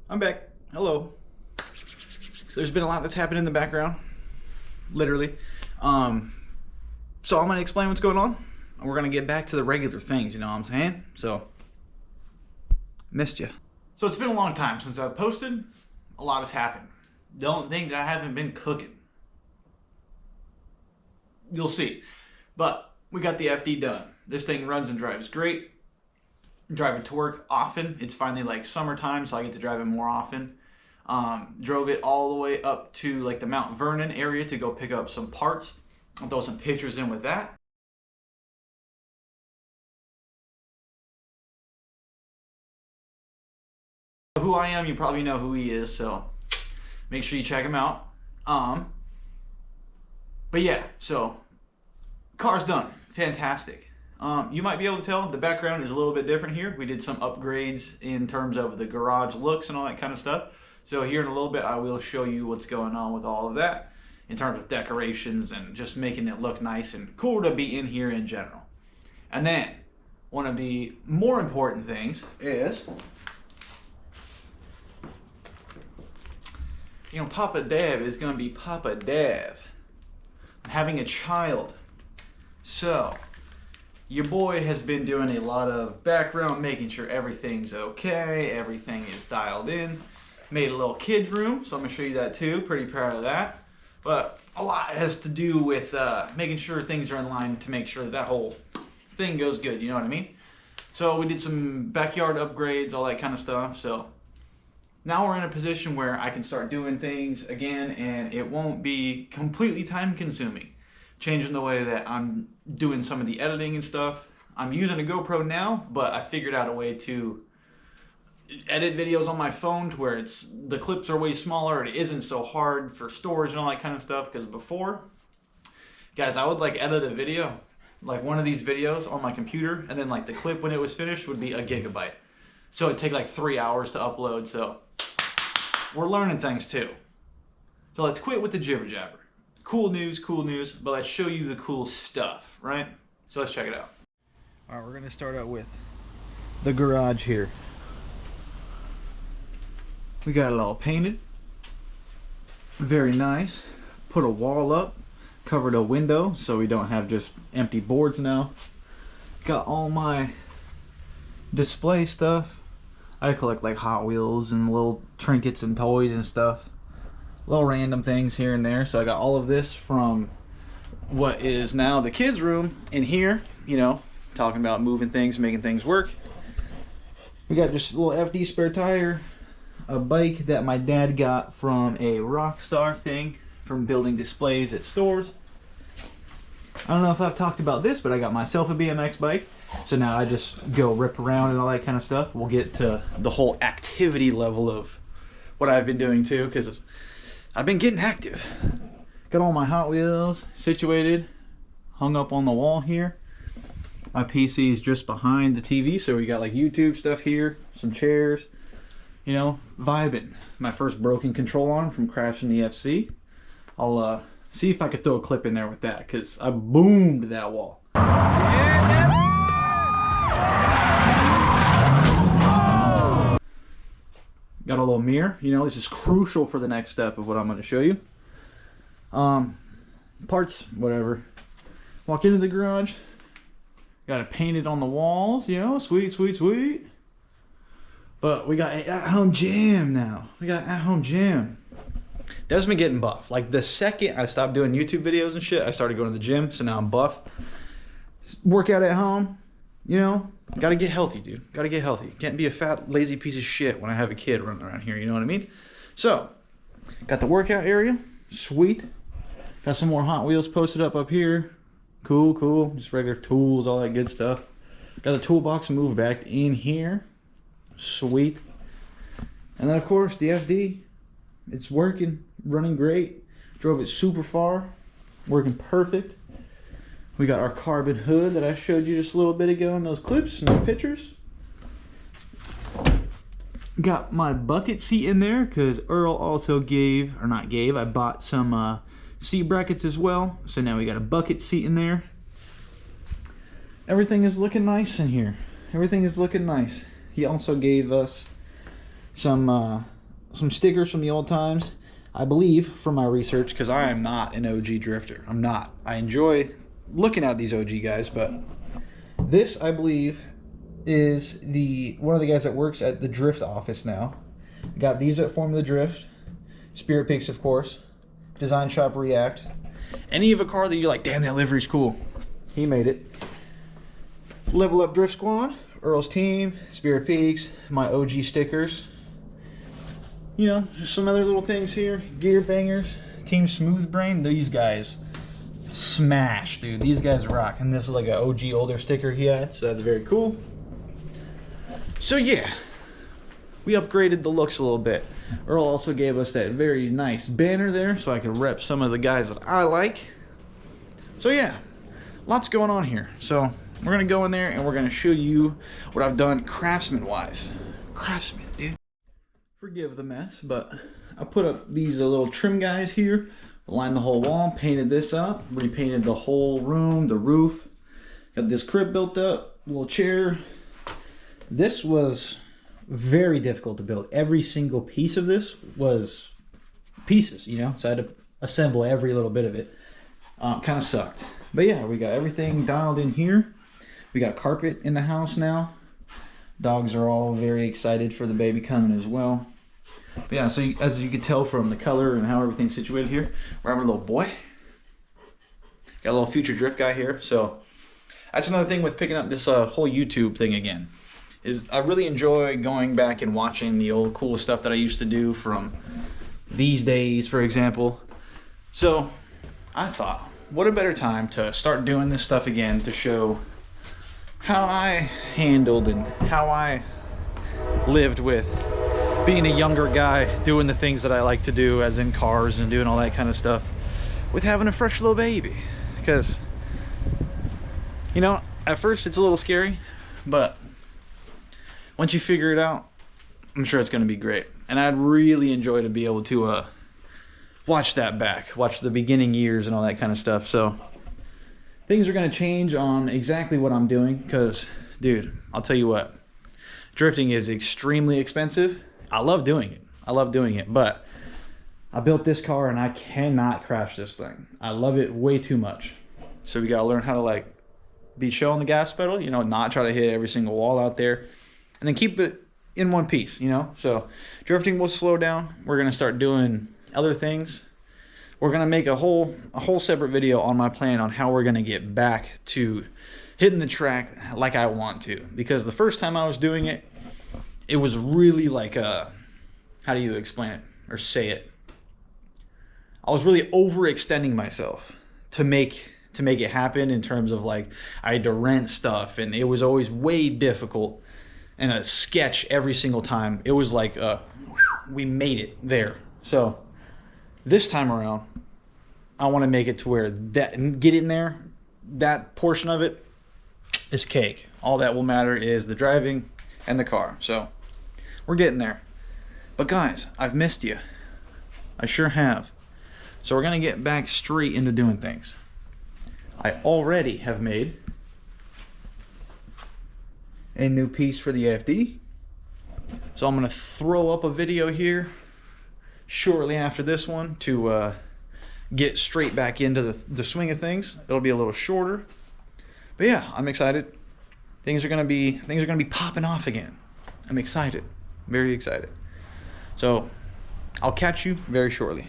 I'm back. Hello. There's been a lot that's happened in the background, literally. So I'm gonna explain what's going on, and we're gonna get back to the regular things. You know what I'm saying? So, missed you. So it's been a long time since I've posted. A lot has happened. Don't think that I haven't been cooking. You'll see. But we got the FD done. This thing runs and drives great. Drive it to work often. It's finally like summertime, so I get to drive it more often. Drove it all the way up to like the Mount Vernon area to go pick up some parts. I'll throw some pictures in with that. Who I am, you probably know who he is, so make sure you check him out. But yeah, so car's done. Fantastic. You might be able to tell the background is a little bit different here. We did some upgrades in terms of the garage looks and all that kind of stuff. So here in a little bit, I will show you what's going on with all of that in terms of decorations and just making it look nice and cool to be in here in general. And then one of the more important things is, you know, Papa Dev is going to be Papa Dev. I'm having a child. So your boy has been doing a lot of background, making sure everything's okay, everything is dialed in. Made a little kid room, so I'm gonna show you that too. Pretty proud of that. But a lot has to do with making sure things are in line to make sure that, that whole thing goes good, you know what I mean? So we did some backyard upgrades, all that kind of stuff. So now we're in a position where I can start doing things again and it won't be completely time consuming. Changing the way that I'm doing some of the editing and stuff. I'm using a GoPro now, but I figured out a way to edit videos on my phone to where the clips are way smaller and it isn't so hard for storage and all that kind of stuff. Because before, guys, I would like edit a video, like one of these videos on my computer, and then like the clip when it was finished would be a gigabyte. So it'd take like 3 hours to upload. So we're learning things too. So let's quit with the jibber jabber. Cool news, but let's show you the cool stuff, right? So let's check it out. All right, we're gonna start out with the garage here. We got it all painted. Very nice. Put a wall up, covered a window so we don't have just empty boards now. Got all my display stuff. I collect like Hot Wheels and little trinkets and toys and stuff. Little random things here and there. So I got all of this from what is now the kids' room in here, you know, talking about moving things, making things work. We got just a little FD spare tire, a bike that my dad got from a Rockstar thing from building displays at stores. I don't know if I've talked about this, but I got myself a BMX bike. So now I just go rip around and all that kind of stuff. We'll get to the whole activity level of what I've been doing too, because I've been getting active. Got all my Hot Wheels situated, hung up on the wall here. My PC is just behind the TV, so we got like YouTube stuff here, some chairs, you know, vibing. My first broken control arm from crashing the FC. I'll see if I could throw a clip in there with that, because I boomed that wall. Got a little mirror, you know, this is crucial for the next step of what I'm going to show you. Parts, whatever. Walk into the garage, got it painted on the walls, you know, sweet, sweet, sweet. But we got an at-home gym now. We got an at-home gym. That's been getting buff. Like the second I stopped doing YouTube videos and shit, I started going to the gym, so now I'm buff. Workout at home, you know. Gotta get healthy, dude. Gotta get healthy. Can't be a fat, lazy piece of shit when I have a kid running around here, you know what I mean? So, got the workout area. Sweet. Got some more Hot Wheels posted up here. Cool, cool. Just regular tools, all that good stuff. Got the toolbox moved back in here. Sweet. And then, of course, the FD. It's working. Running great. Drove it super far. Working perfect. We got our carbon hood that I showed you just a little bit ago in those clips and the pictures. Got my bucket seat in there because Earl also gave, or not gave, I bought some seat brackets as well. So now we got a bucket seat in there. Everything is looking nice in here. Everything is looking nice. He also gave us some some stickers from the old times. I believe from my research, because I am not an OG drifter. I'm not. I enjoy looking at these OG guys, but this, I believe, is one of the guys that works at the drift office now. Got these at Formula Drift, Spirit Peaks, of course, Design Shop React. Any of a car that you're like, damn, that livery's cool, he made it. Level Up Drift Squad, Earl's Team, Spirit Peaks, my OG stickers. You know, just some other little things here. Gear Bangers, Team Smooth Brain. These guys smash, dude. These guys rock. And this is like an OG older sticker he had, so that's very cool. So yeah, we upgraded the looks a little bit. Earl also gave us that very nice banner there so I could rep some of the guys that I like. So yeah, lots going on here. So we're gonna go in there and we're gonna show you what I've done craftsman wise. Craftsman, dude. Forgive the mess, but I put up these little trim guys here, lined the whole wall, painted this up, repainted the whole room, the roof. Got this crib built up, little chair. This was very difficult to build. Every single piece of this was pieces, you know, so I had to assemble every little bit of it. Kind of sucked. But yeah, we got everything dialed in here. We got carpet in the house now. Dogs are all very excited for the baby coming as well. But yeah, so as you can tell from the color and how everything's situated here, we're having a little boy. Got a little future drift guy here. So that's another thing with picking up this whole YouTube thing again. Is I really enjoy going back and watching the old cool stuff that I used to do from these days, for example. So I thought, what a better time to start doing this stuff again to show how I handled and how I lived with being a younger guy, doing the things that I like to do, as in cars and doing all that kind of stuff, with having a fresh little baby. Because, you know, at first it's a little scary, but once you figure it out, I'm sure it's going to be great. And I'd really enjoy to be able to watch that back, watch the beginning years and all that kind of stuff. So things are going to change on exactly what I'm doing because, dude, I'll tell you what, drifting is extremely expensive. I love doing it. I love doing it, but I built this car and I cannot crash this thing. I love it way too much. So we got to learn how to like be chill on the gas pedal, you know, not try to hit every single wall out there, and then keep it in one piece, you know. So drifting will slow down. We're going to start doing other things. We're going to make a whole separate video on my plan on how we're going to get back to hitting the track like I want to. Because the first time I was doing it, it was really like a, how do you explain it or say it? I was really overextending myself to make it happen in terms of like I had to rent stuff and it was always way difficult and a sketch every single time. It was like we made it there. So this time around, I want to make it to where that get in there, that portion of it is cake. All that will matter is the driving and the car. So we're getting there. But guys, I've missed you. I sure have. So we're going to get back straight into doing things. I already have made a new piece for the FD. So I'm going to throw up a video here shortly after this one to get straight back into the swing of things. It'll be a little shorter. But yeah, I'm excited. Things are going to be popping off again. I'm excited. Very excited. So I'll catch you very shortly.